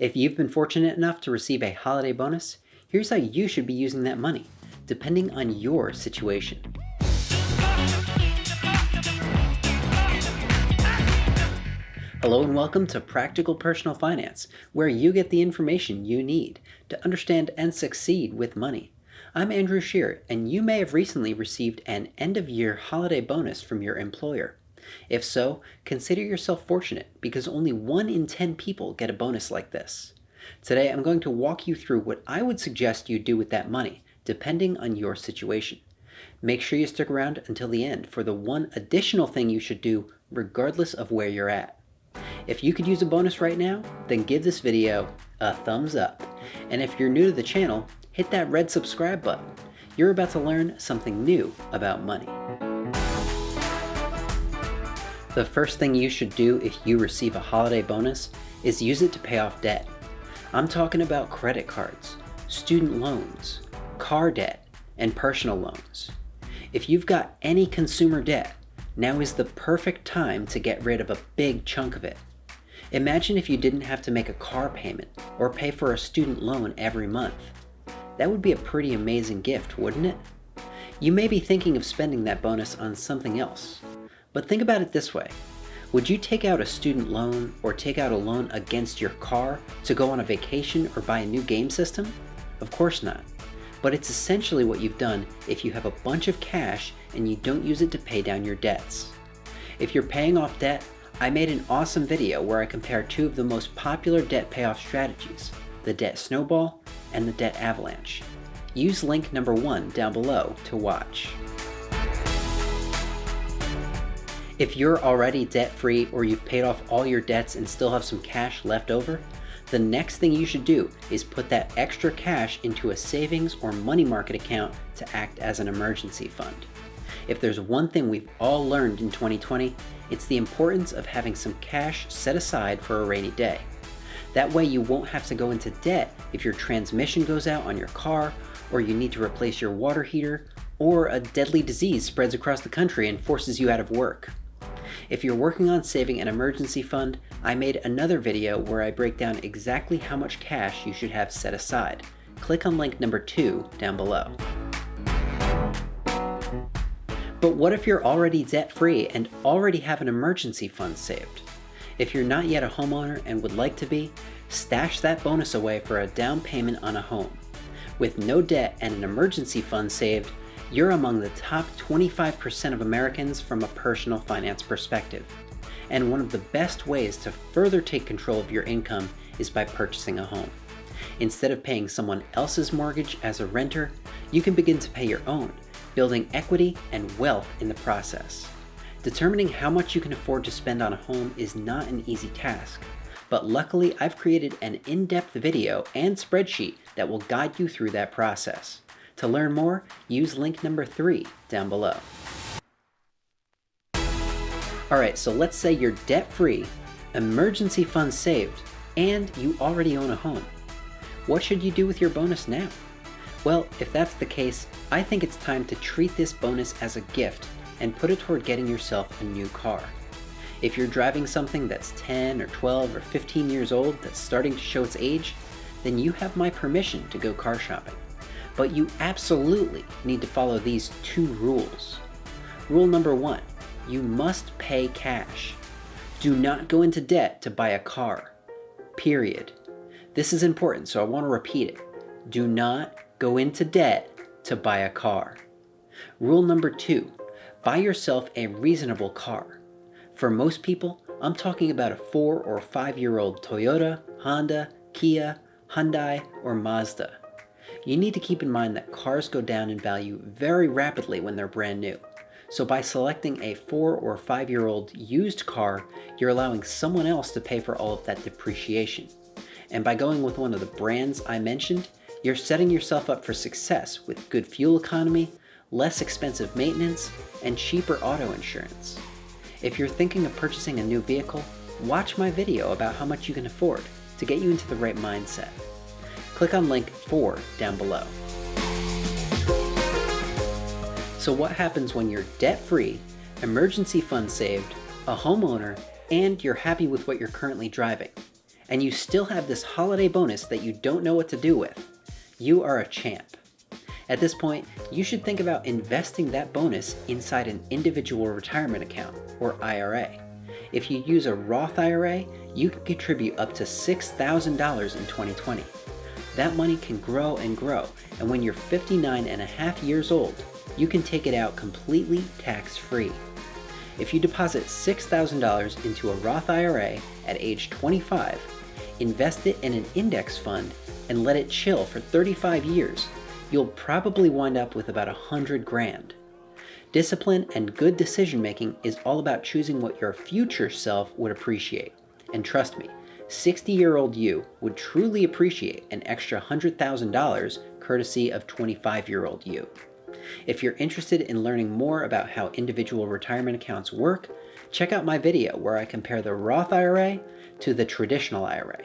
If you've been fortunate enough to receive a holiday bonus, here's how you should be using that money, depending on your situation. Hello and welcome to Practical Personal Finance, where you get the information you need to understand and succeed with money. I'm Andrew Shear, and you may have recently received an end-of-year holiday bonus from your employer. If so, consider yourself fortunate because only 1 in 10 people get a bonus like this. Today I'm going to walk you through what I would suggest you do with that money, depending on your situation. Make sure you stick around until the end for the one additional thing you should do regardless of where you're at. If you could use a bonus right now, then give this video a thumbs up. And if you're new to the channel, hit that red subscribe button. You're about to learn something new about money. The first thing you should do if you receive a holiday bonus is use it to pay off debt. I'm talking about credit cards, student loans, car debt, and personal loans. If you've got any consumer debt, now is the perfect time to get rid of a big chunk of it. Imagine if you didn't have to make a car payment or pay for a student loan every month. That would be a pretty amazing gift, wouldn't it? You may be thinking of spending that bonus on something else. But think about it this way. Would you take out a student loan or take out a loan against your car to go on a vacation or buy a new game system? Of course not. But it's essentially what you've done if you have a bunch of cash and you don't use it to pay down your debts. If you're paying off debt, I made an awesome video where I compare 2 of the most popular debt payoff strategies, the debt snowball and the debt avalanche. Use link number 1 down below to watch. If you're already debt-free or you've paid off all your debts and still have some cash left over, the next thing you should do is put that extra cash into a savings or money market account to act as an emergency fund. If there's one thing we've all learned in 2020, it's the importance of having some cash set aside for a rainy day. That way you won't have to go into debt if your transmission goes out on your car, or you need to replace your water heater, or a deadly disease spreads across the country and forces you out of work. If you're working on saving an emergency fund, I made another video where I break down exactly how much cash you should have set aside. Click on link number 2 down below. But what if you're already debt-free and already have an emergency fund saved? If you're not yet a homeowner and would like to be, stash that bonus away for a down payment on a home. With no debt and an emergency fund saved, you're among the top 25% of Americans from a personal finance perspective. And one of the best ways to further take control of your income is by purchasing a home. Instead of paying someone else's mortgage as a renter, you can begin to pay your own, building equity and wealth in the process. Determining how much you can afford to spend on a home is not an easy task, but luckily I've created an in-depth video and spreadsheet that will guide you through that process. To learn more, use link number 3 down below. Alright, so let's say you're debt-free, emergency funds saved, and you already own a home. What should you do with your bonus now? Well, if that's the case, I think it's time to treat this bonus as a gift and put it toward getting yourself a new car. If you're driving something that's 10 or 12 or 15 years old that's starting to show its age, then you have my permission to go car shopping. But you absolutely need to follow these 2 rules. Rule number 1, you must pay cash. Do not go into debt to buy a car. Period. This is important, so I want to repeat it. Do not go into debt to buy a car. Rule number 2, buy yourself a reasonable car. For most people, I'm talking about a 4 or 5-year-old Toyota, Honda, Kia, Hyundai, or Mazda. You need to keep in mind that cars go down in value very rapidly when they're brand new. So by selecting a 4 or 5-year-old used car, you're allowing someone else to pay for all of that depreciation. And by going with one of the brands I mentioned, you're setting yourself up for success with good fuel economy, less expensive maintenance, and cheaper auto insurance. If you're thinking of purchasing a new vehicle, watch my video about how much you can afford to get you into the right mindset. Click on link 4 down below. So what happens when you're debt-free, emergency fund saved, a homeowner, and you're happy with what you're currently driving? and you still have this holiday bonus that you don't know what to do with, you are a champ. At this point, you should think about investing that bonus inside an individual retirement account, or IRA. If you use a Roth IRA, you can contribute up to $6,000 in 2020. That money can grow and grow, and when you're 59 and a half years old, you can take it out completely tax-free. If you deposit $6,000 into a Roth IRA at age 25, invest it in an index fund, and let it chill for 35 years, you'll probably wind up with about $100 grand. Discipline and good decision making is all about choosing what your future self would appreciate. And trust me, 60-year-old you would truly appreciate an extra $100,000 courtesy of 25-year-old you. If you're interested in learning more about how individual retirement accounts work, check out my video where I compare the Roth IRA to the traditional IRA.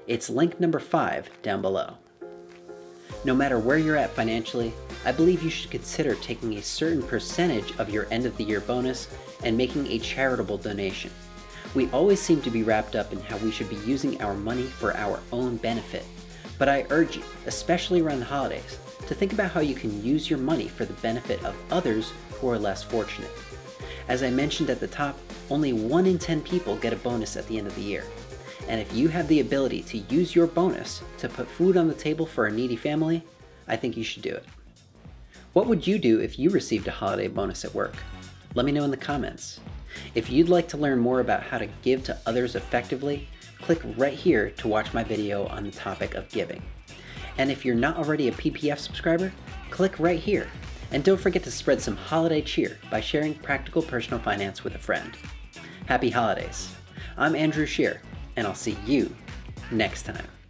It's link number 5 down below. No matter where you're at financially, I believe you should consider taking a certain percentage of your end of the year bonus and making a charitable donation. We always seem to be wrapped up in how we should be using our money for our own benefit. But I urge you, especially around the holidays, to think about how you can use your money for the benefit of others who are less fortunate. As I mentioned at the top, only 1 in 10 people get a bonus at the end of the year. And if you have the ability to use your bonus to put food on the table for a needy family, I think you should do it. What would you do if you received a holiday bonus at work? Let me know in the comments. If you'd like to learn more about how to give to others effectively, click right here to watch my video on the topic of giving. And if you're not already a PPF subscriber, click right here. And don't forget to spread some holiday cheer by sharing practical personal finance with a friend. Happy holidays. I'm Andrew Shear, and I'll see you next time.